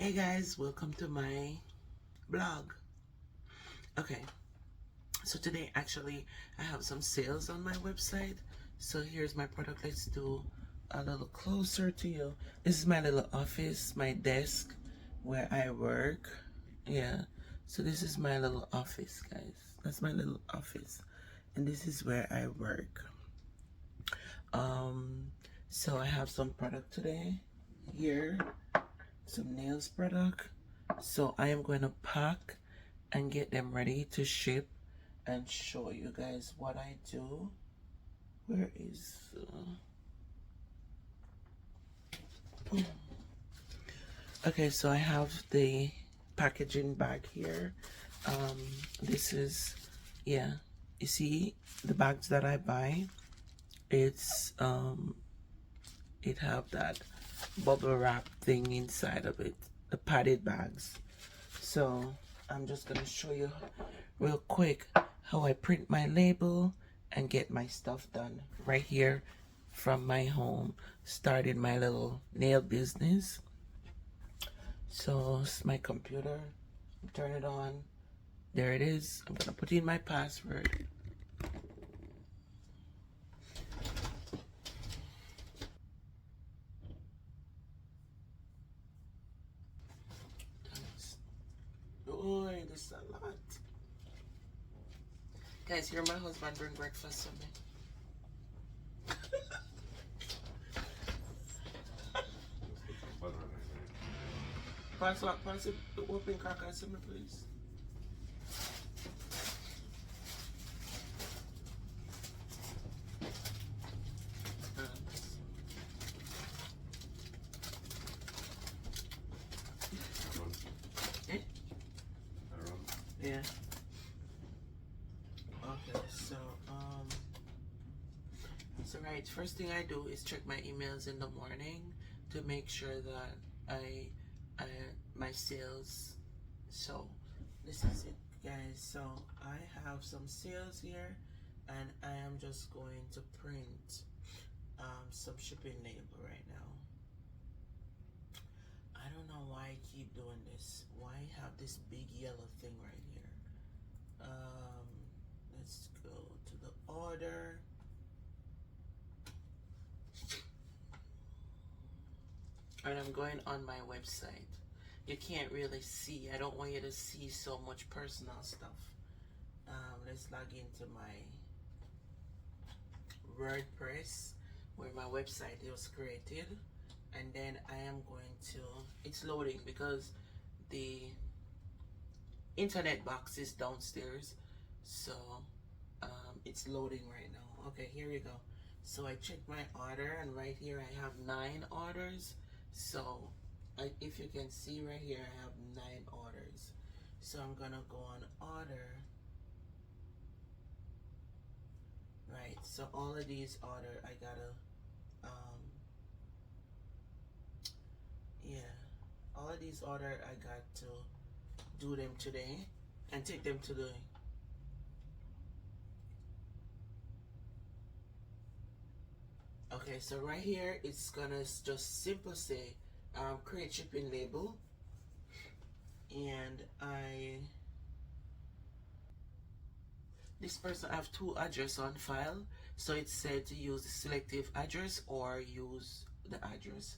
Hey guys, welcome to my blog. Okay, so today actually I have some sales on my website. So here's my product. Let's do a little closer to you. This is my little office, my desk where I work. Yeah, so this is my little office, guys. That's my little office, and this is where I work. So I have some product today here, some nails product. So I am going to pack and get them ready to ship and show you guys what I do. Where is okay, so I have the packaging bag here. This is, yeah, you see the bags that I buy, it's it have that bubble wrap thing inside of it, the padded bags. So I'm just gonna show you real quick how I print my label and get my stuff done right here from my home. Started my little nail business. So it's my computer, turn it on, there it is. I'm gonna put in my password. Oh, this is a lot. Guys, here my husband bring breakfast for me. Pass it the open crackers to me, please. Eh? Yeah. Okay, so right, first thing I do is check my emails in the morning to make sure that I my sales. So this is it, guys. So I have some sales here, and I am just going to print some shipping label right now. I don't know why I keep doing this. Why have this big yellow thing right here? Let's go to the order. And I'm going on my website. You can't really see. I don't want you to see so much personal stuff. Let's log into my WordPress where my website was created, and then I am going to, it's loading because the internet box is downstairs, so it's loading right now. Okay, here we go. So I checked my order, and right here I have 9 orders. So if you can see right here, I have 9 orders. So I'm gonna go on order. Right, so all of these order, I gotta yeah, all of these order, I got to do them today and take them to the okay. So right here it's gonna just simply say create shipping label, and this person have 2 address on file, so it said to use the selective address or use the address.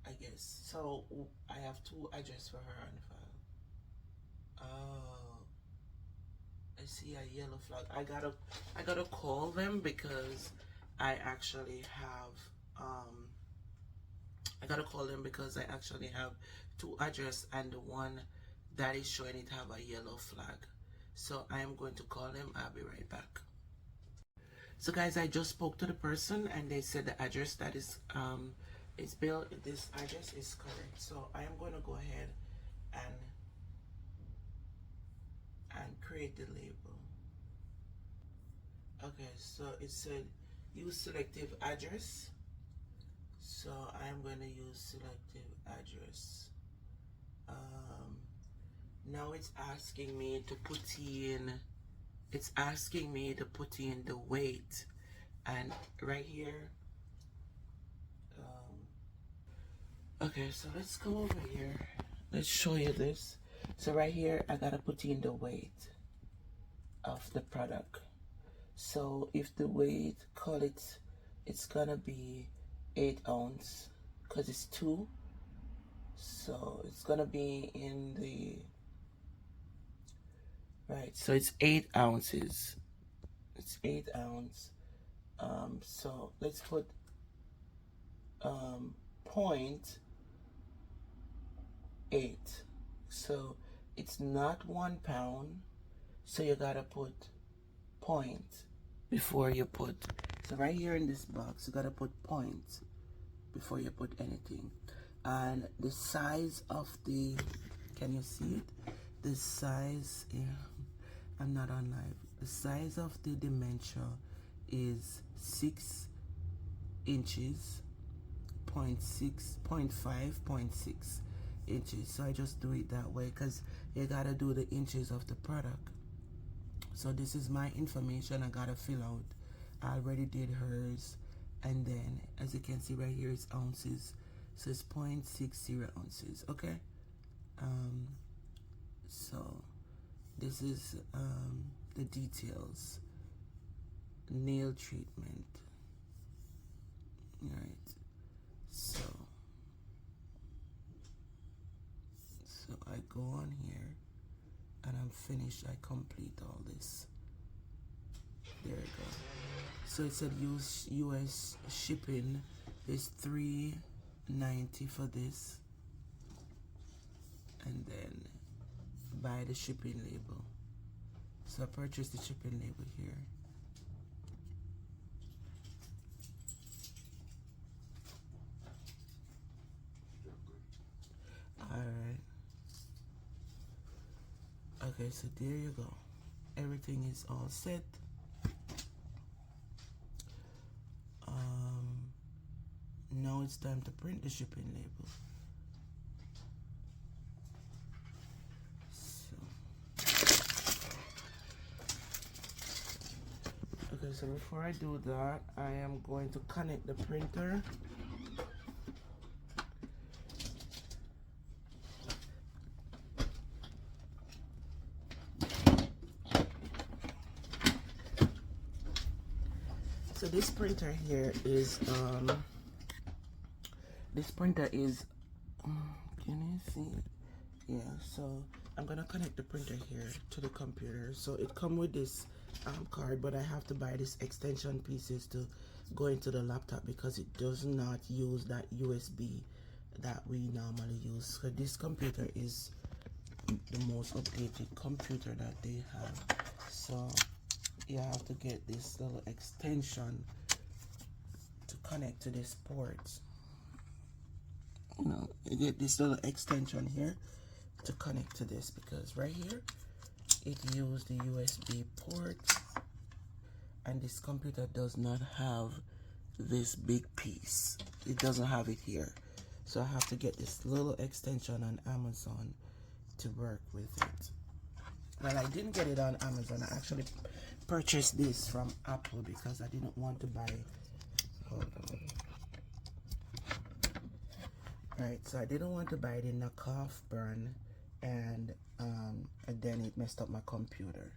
I guess so. I have 2 address for her on file. Oh, I see a yellow flag. I gotta call them because I actually have I gotta call them because I actually have 2 address, and the one that is showing it have a yellow flag. So I am going to call them. I'll be right back. So guys, I just spoke to the person, and they said the address that is built, this address is correct. So I am going to go ahead and create the label. Okay, so it said use selective address. So I am going to use selective address. Now it's asking me to put in the weight, and right here Okay, so let's go over here. Let's show you this. So right here, I gotta put in the weight of the product. So if the weight, call it, it's gonna be 8 ounce because it's 2. So it's gonna be in the, right, so it's 8 ounces. It's 8 ounce. So let's put point 8. So it's not 1 pound. So you gotta put point before you put. So right here in this box, you gotta put point before you put anything. And the size of the, can you see it? The size, yeah, I'm not on live. The size of the dementia is 6 inches, 0.5, 0.6 inches. So I just do it that way because you gotta do the inches of the product. So this is my information I gotta fill out. I already did hers, and then as you can see right here, it's ounces. So it's 0.60 ounces. Okay. So this is the details. Nail treatment. All right. So I go on here and I'm finished. I complete all this. There you go. So it said US shipping is $3.90 for this, and then buy the shipping label. So I purchased the shipping label here. Alright. Okay, so there you go. Everything is all set. Now it's time to print the shipping label. Okay, so before I do that, I am going to connect the printer. So this printer here is can you see it? Yeah, so I'm gonna connect the printer here to the computer. So it come with this card, but I have to buy this extension pieces to go into the laptop because it does not use that USB that we normally use. So this computer is the most updated computer that they have. So you have to get this little extension to connect to this port. You know, you get this little extension here to connect to this, because right here it used the USB port, and this computer does not have this big piece. It doesn't have it here, so I have to get this little extension on Amazon to work with it. Well, I didn't get it on Amazon. I actually purchased this from Apple because I didn't want to buy, hold on. Right, so I didn't want to buy the knockoff brand, and then it messed up my computer.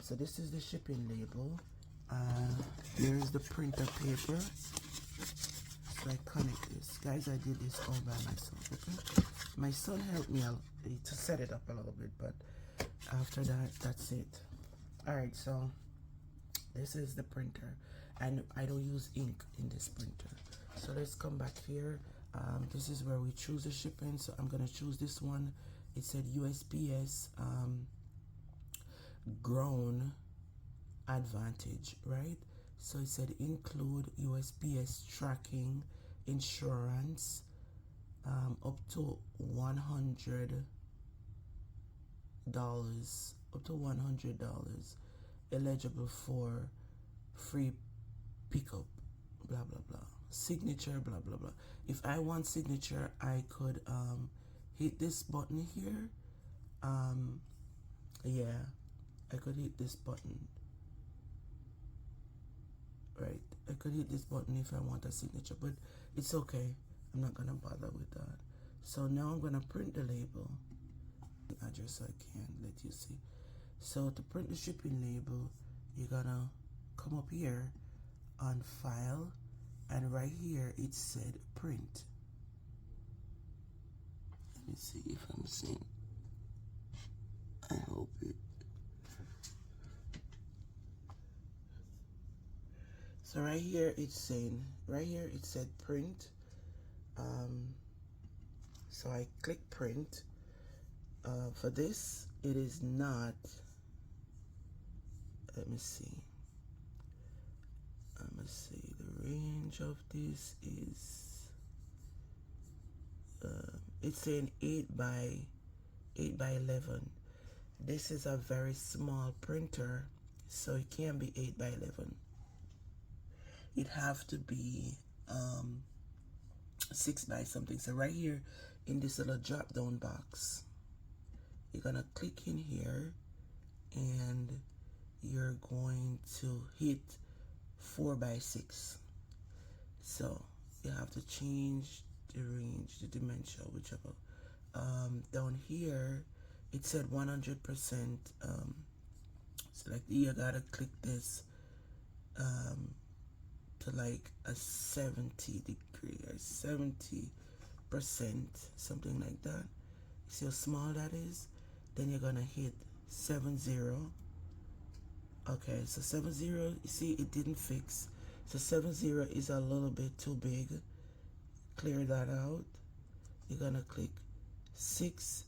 So this is the shipping label. Here's the printer paper. So I connect this. Guys, I did this all by myself, okay? My son helped me out to set it up a little bit, but after that, that's it. Alright, so this is the printer, and I don't use ink in this printer. So let's come back here. This is where we choose the shipping, so I'm gonna choose this one. It said USPS grown advantage, right? So it said include USPS tracking insurance up to $100, eligible for free pickup, blah blah blah, signature, blah blah blah. If I want signature, I could hit this button here. Yeah, I could hit this button. Right, I could hit this button if I want a signature, but it's okay. I'm not gonna bother with that. So now I'm gonna print the label. Address so I can let you see. So to print the shipping label, you're gonna come up here on file, and right here it said print. Let me see if I'm seeing. I hope it. So right here it's saying, right here it said print. So I click print. For this, it is not. Let me see. The range of this is. It's saying 8 by 11. This is a very small printer, so it can't be 8 by 11. It have to be 6 by something. So right here in this little drop down box, you're gonna click in here and you're going to hit 4 by 6. So you have to change the range, the dimension, whichever. Down here it said 100%. Select, you gotta click this to like a 70 degree or 70%, something like that. See how small that is? Then you're gonna hit 70. Okay, so 70, you see it didn't fix. So 70 is a little bit too big. Clear that out. You're gonna click 60.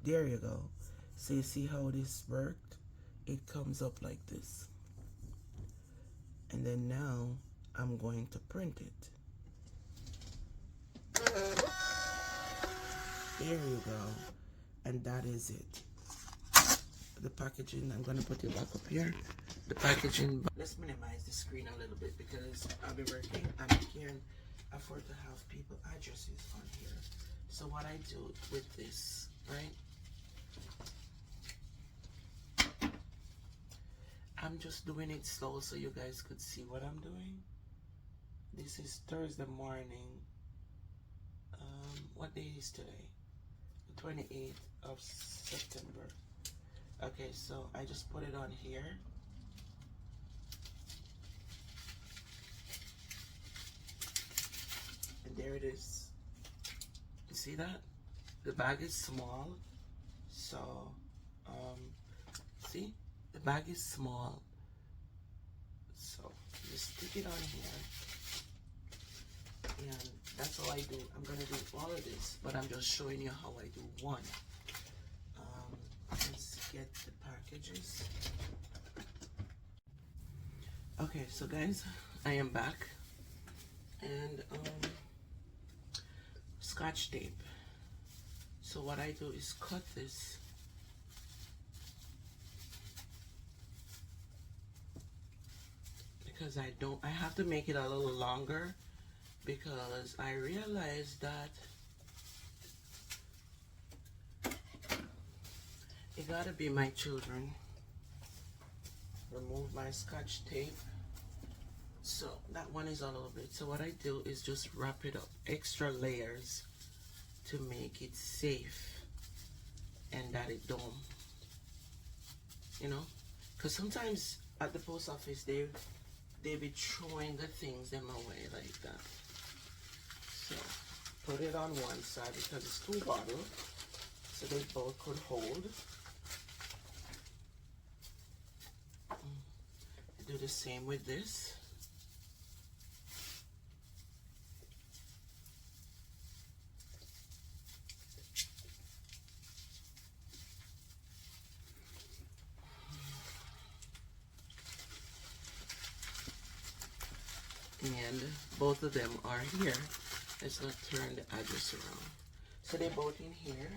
There you go. So you see how this worked? It comes up like this. And then now I'm going to print it. There you go. And that is it. The packaging, I'm going to put it back up here. The packaging, let's minimize the screen a little bit because I'll be working and I can't afford to have people addresses on here. So what I do with this, right? I'm just doing it slow so you guys could see what I'm doing. This is Thursday morning. What day is today? The 28th of September. Okay, so I just put it on here. And there it is. You see that? The bag is small. So, see? The bag is small. So, just stick it on here. And that's all I do. I'm going to do all of this, but I'm just showing you how I do one. Let's get the packages. Okay, so guys, I am back. And Scotch tape. So what I do is cut this. Because I have to make it a little longer because I realized that it gotta be my children. Remove my Scotch tape. So that one is a little bit. So what I do is just wrap it up, extra layers to make it safe and that it don't, you know, because sometimes at the post office they be throwing the things them away like that. So put it on one side because it's 2 bottles, so they both could hold. Do the same with this. And both of them are here. Let's not turn the address around. So they're both in here.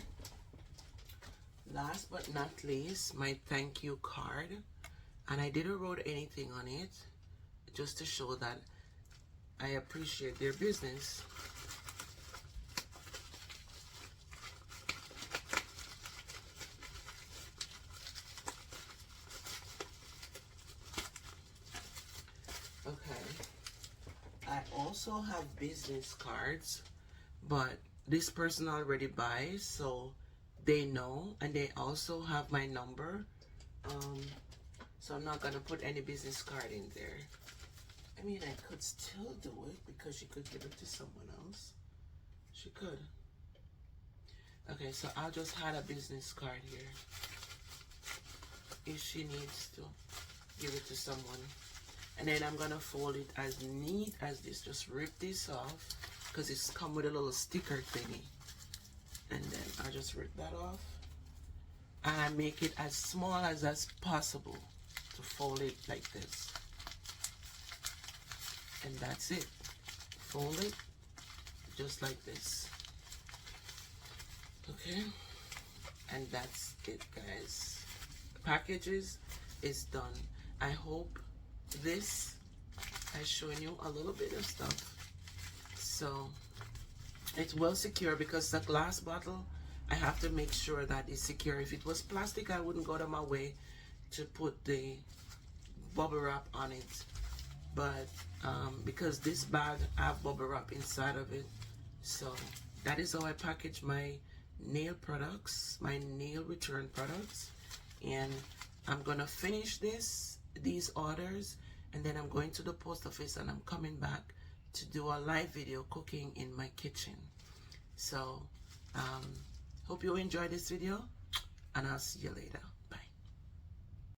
Last but not least, my thank you card. And I didn't write anything on it, just to show that I appreciate their business. Okay. I also have business cards, but this person already buys, so they know, and they also have my number. So I'm not gonna put any business card in there. I mean, I could still do it because she could give it to someone else. She could. Okay, so I'll just add a business card here if she needs to give it to someone. And then I'm gonna fold it as neat as this. Just rip this off because it's come with a little sticker thingy. And then I just rip that off. And I make it as small as that's possible to fold it like this. And that's it. Fold it just like this. Okay? And that's it, guys. Packages is done. I hope this has shown you a little bit of stuff. So it's well secure because the glass bottle, I have to make sure that it's secure. If it was plastic, I wouldn't go to my way to put the bubble wrap on it. But because this bag I have bubble wrap inside of it, so that is how I package my nail products, my nail return products. And I'm gonna finish these orders, and then I'm going to the post office, and I'm coming back to do a live video cooking in my kitchen. So hope you enjoyed this video, and I'll see you later.